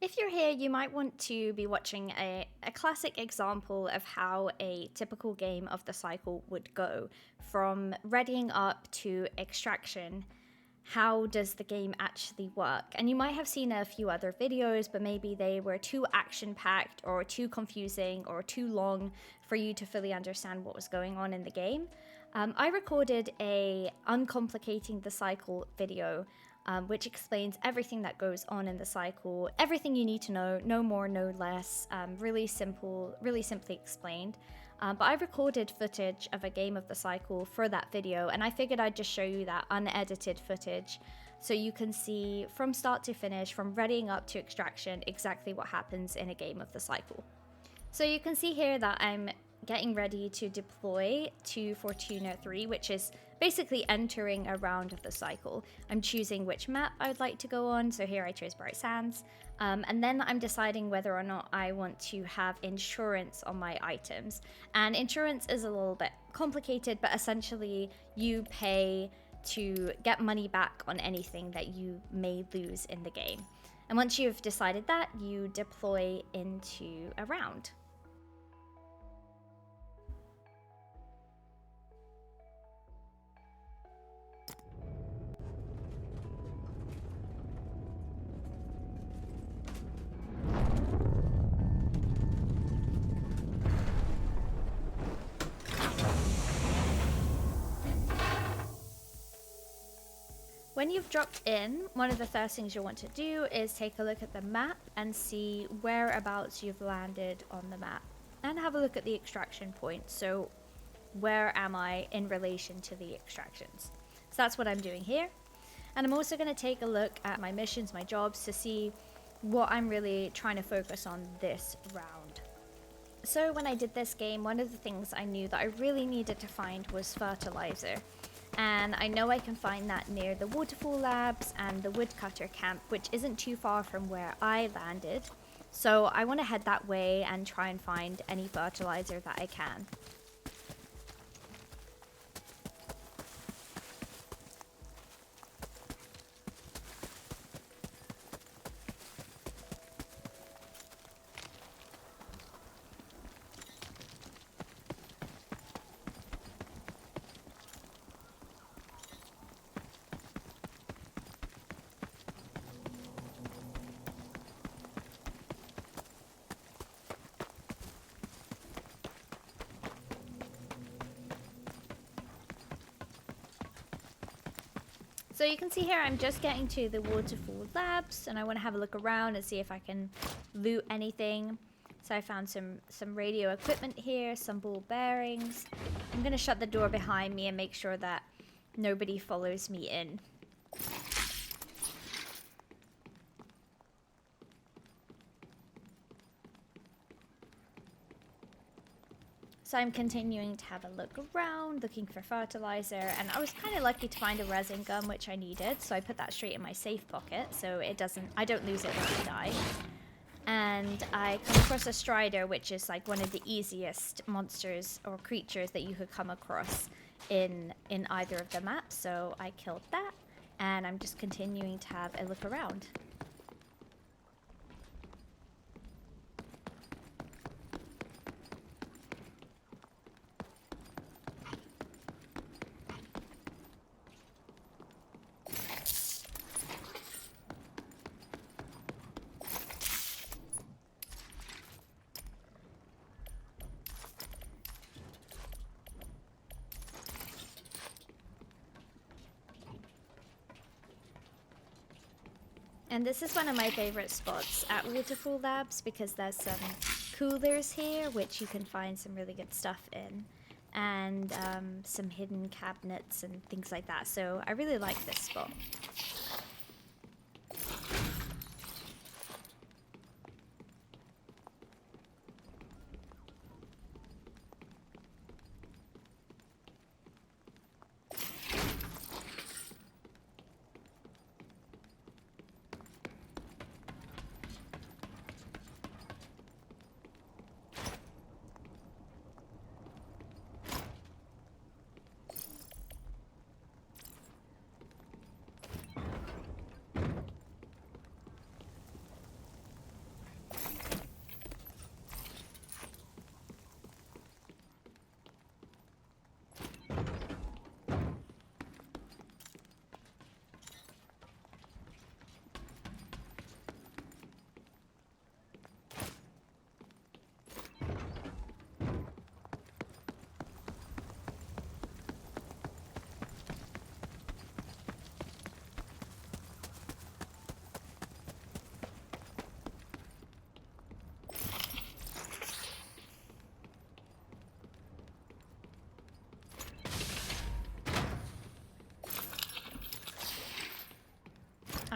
If you're here, you might want to be watching a classic example of how a typical game of the cycle would go, from readying up to extraction. How does the game actually work? And you might have seen a few other videos, but maybe they were too action-packed or too confusing or too long for you to fully understand what was going on in the game. I recorded a Uncomplicating the Cycle video, which explains everything that goes on in the cycle, everything you need to know, no more, no less, really simply explained. But I recorded footage of a game of the cycle for that video, and I figured I'd just show you that unedited footage so you can see from start to finish, from readying up to extraction, exactly what happens in a game of the cycle. So you can see here that I'm getting ready to deploy to Fortuna 3, which is basically entering a round of the cycle. I'm choosing which map I would like to go on, so here I chose Bright Sands, and then I'm deciding whether or not I want to have insurance on my items. And insurance is a little bit complicated, but essentially you pay to get money back on anything that you may lose in the game. And once you've decided that, you deploy into a round. When you've dropped in, one of the first things you'll want to do is take a look at the map and see whereabouts you've landed on the map, and have a look at the extraction point. So where am I in relation to the extractions? So that's what I'm doing here. And I'm also going to take a look at my missions, my jobs, to see what I'm really trying to focus on this round. So when I did this game, one of the things I knew that I really needed to find was fertilizer. And I know I can find that near the waterfall labs and the woodcutter camp, which isn't too far from where I landed. So I want to head that way and try and find any fertilizer that I can. So you can see here I'm just getting to the waterfall labs, and I want to have a look around and see if I can loot anything. So I found some radio equipment here, some ball bearings. I'm going to shut the door behind me and make sure that nobody follows me in. So I'm continuing to have a look around, looking for fertilizer, and I was kind of lucky to find a resin gun, which I needed, so I put that straight in my safe pocket, so I don't lose it when I die. And I come across a strider, which is like one of the easiest monsters or creatures that you could come across in either of the maps, so I killed that, and I'm just continuing to have a look around. And this is one of my favorite spots at Waterfall Labs because there's some coolers here which you can find some really good stuff in, and some hidden cabinets and things like that. So I really like this spot.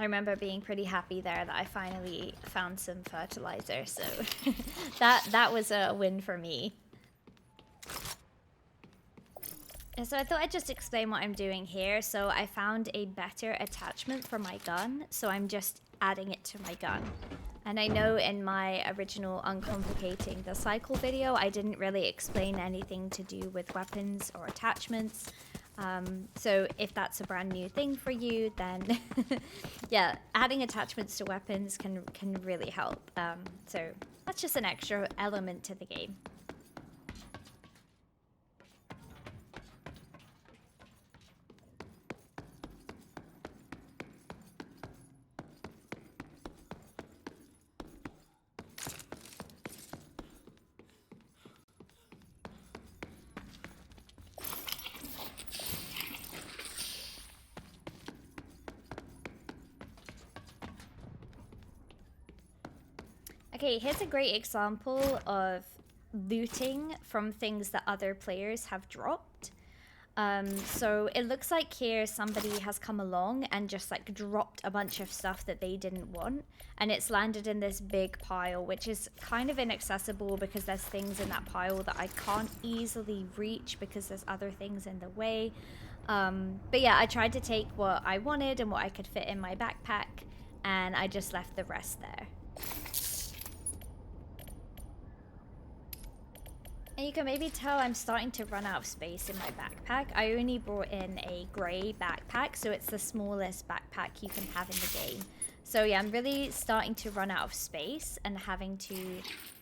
I remember being pretty happy there that I finally found some fertilizer, so that was a win for me. So I thought I'd just explain what I'm doing here. So I found a better attachment for my gun, so I'm just adding it to my gun. And I know in my original Uncomplicating the Cycle video, I didn't really explain anything to do with weapons or attachments. So if that's a brand new thing for you, then yeah, adding attachments to weapons can really help. So that's just an extra element to the game. Okay, here's a great example of looting from things that other players have dropped. So it looks like here somebody has come along and just like dropped a bunch of stuff that they didn't want, and it's landed in this big pile, which is kind of inaccessible because there's things in that pile that I can't easily reach because there's other things in the way. But yeah, I tried to take what I wanted and what I could fit in my backpack, and I just left the rest there. And you can maybe tell I'm starting to run out of space in my backpack. I only brought in a grey backpack, so it's the smallest backpack you can have in the game. So yeah, I'm really starting to run out of space and having to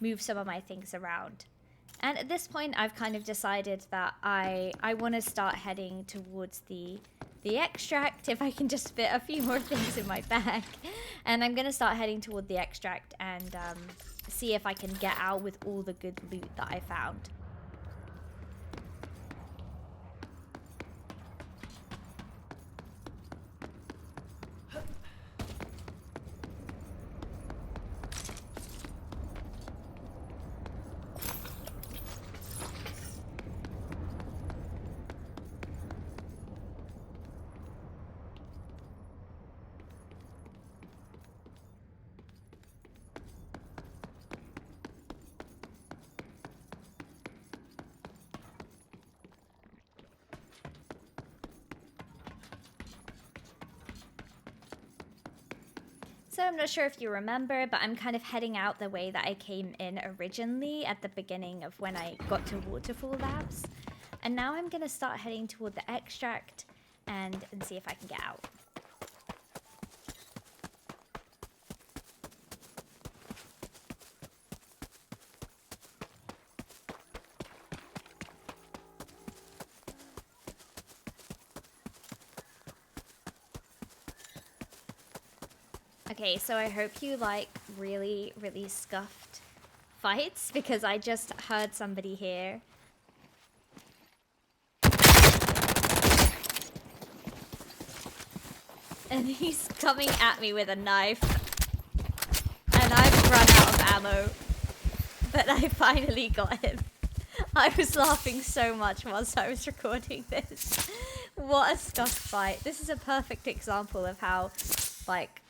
move some of my things around. And at this point, I've kind of decided that I want to start heading towards the extract, if I can just fit a few more things in my bag. And I'm going to start heading toward the extract and see if I can get out with all the good loot that I found. So I'm not sure if you remember, but I'm kind of heading out the way that I came in originally at the beginning of when I got to Waterfall Labs. And now I'm going to start heading toward the extract and see if I can get out. Okay, so I hope you like really, really scuffed fights, because I just heard somebody here. And he's coming at me with a knife. And I've run out of ammo. But I finally got him. I was laughing so much whilst I was recording this. What a scuffed fight. This is a perfect example of how, like,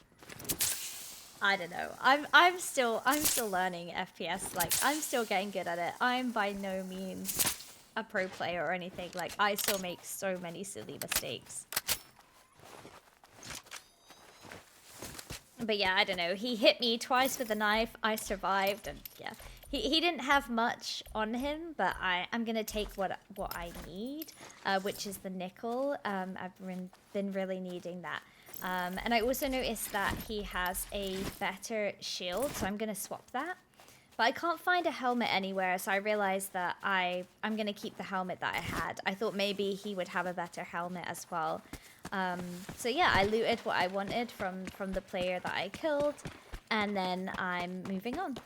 I don't know. I'm still learning FPS. Like, I'm still getting good at it. I'm by no means a pro player or anything. Like, I still make so many silly mistakes. But yeah, I don't know. He hit me twice with a knife. I survived, and yeah. He didn't have much on him, but I'm gonna take what I need, which is the nickel. I've been really needing that. And I also noticed that he has a better shield, so I'm going to swap that. But I can't find a helmet anywhere, so I realized that I'm going to keep the helmet that I had. I thought maybe he would have a better helmet as well. So yeah, I looted what I wanted from the player that I killed, and then I'm moving on.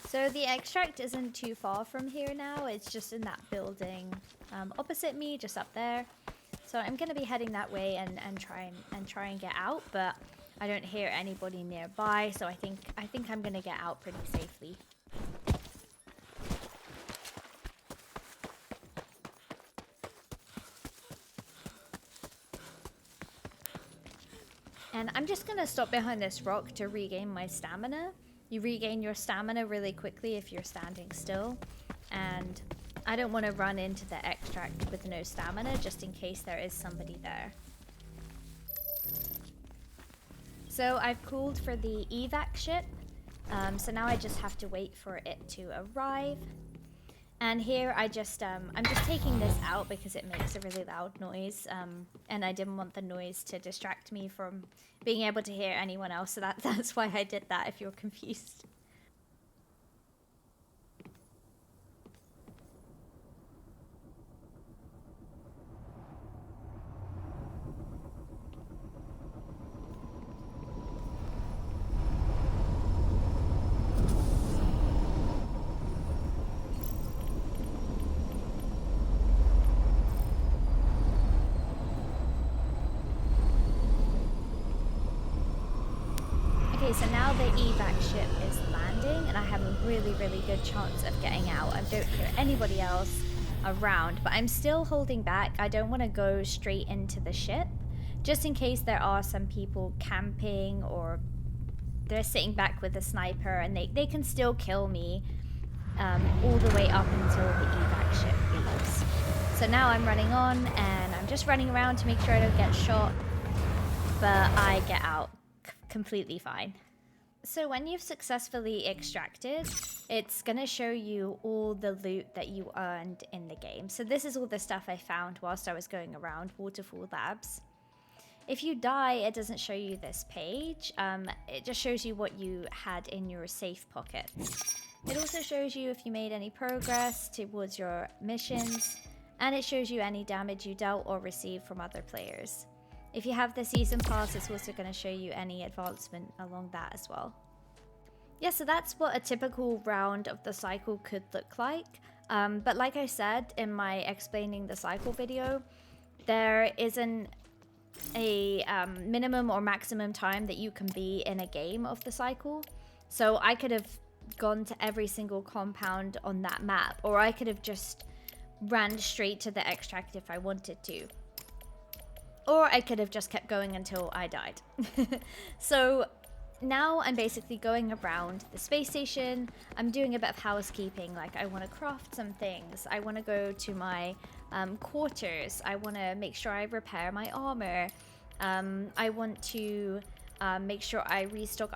So the extract isn't too far from here now. It's just in that building opposite me, just up there. So I'm gonna be heading that way and try and get out. But I don't hear anybody nearby, so I think I'm gonna get out pretty safely. And I'm just gonna stop behind this rock to regain my stamina. You regain your stamina really quickly if you're standing still. And I don't want to run into the extract with no stamina just in case there is somebody there. So I've called for the evac ship. So now I just have to wait for it to arrive. And here I'm just taking this out because it makes a really loud noise, and I didn't want the noise to distract me from being able to hear anyone else, so that's why I did that, if you're confused. Okay, so now the evac ship is landing, and I have a really, really good chance of getting out. I don't hear anybody else around, but I'm still holding back. I don't want to go straight into the ship, just in case there are some people camping or they're sitting back with a sniper, and they can still kill me all the way up until the evac ship leaves. So now I'm running on, and I'm just running around to make sure I don't get shot, but I get out completely fine. So when you've successfully extracted, it's gonna show you all the loot that you earned in the game. So this is all the stuff I found whilst I was going around Waterfall Labs. If you die, it doesn't show you this page. It just shows you what you had in your safe pockets. It also shows you if you made any progress towards your missions, and it shows you any damage you dealt or received from other players. If you have the season pass, it's also going to show you any advancement along that as well. Yeah, so that's what a typical round of the cycle could look like. But like I said in my explaining the cycle video, there isn't a minimum or maximum time that you can be in a game of the cycle. So I could have gone to every single compound on that map, or I could have just ran straight to the extract if I wanted to. Or I could have just kept going until I died. So now I'm basically going around the space station. I'm doing a bit of housekeeping, like I want to craft some things. I want to go to my quarters. I want to make sure I repair my armor. I want to make sure I restock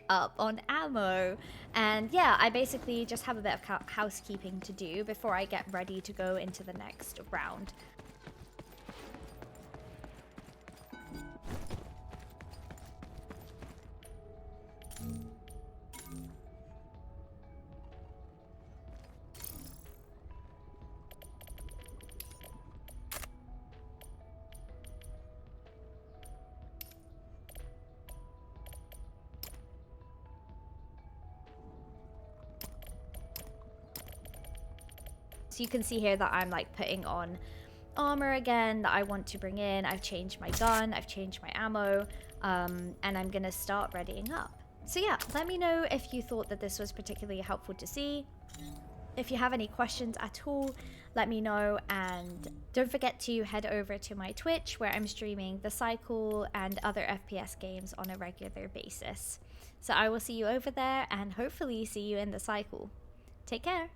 up on ammo. And yeah, I basically just have a bit of housekeeping to do before I get ready to go into the next round. So you can see here that I'm like putting on armor again that I want to bring in. I've changed my gun, I've changed my ammo, and I'm gonna start readying up. So yeah, let me know if you thought that this was particularly helpful to see. If you have any questions at all, let me know, and don't forget to head over to my Twitch where I'm streaming the cycle and other FPS games on a regular basis. So I will see you over there and hopefully see you in the cycle. Take care!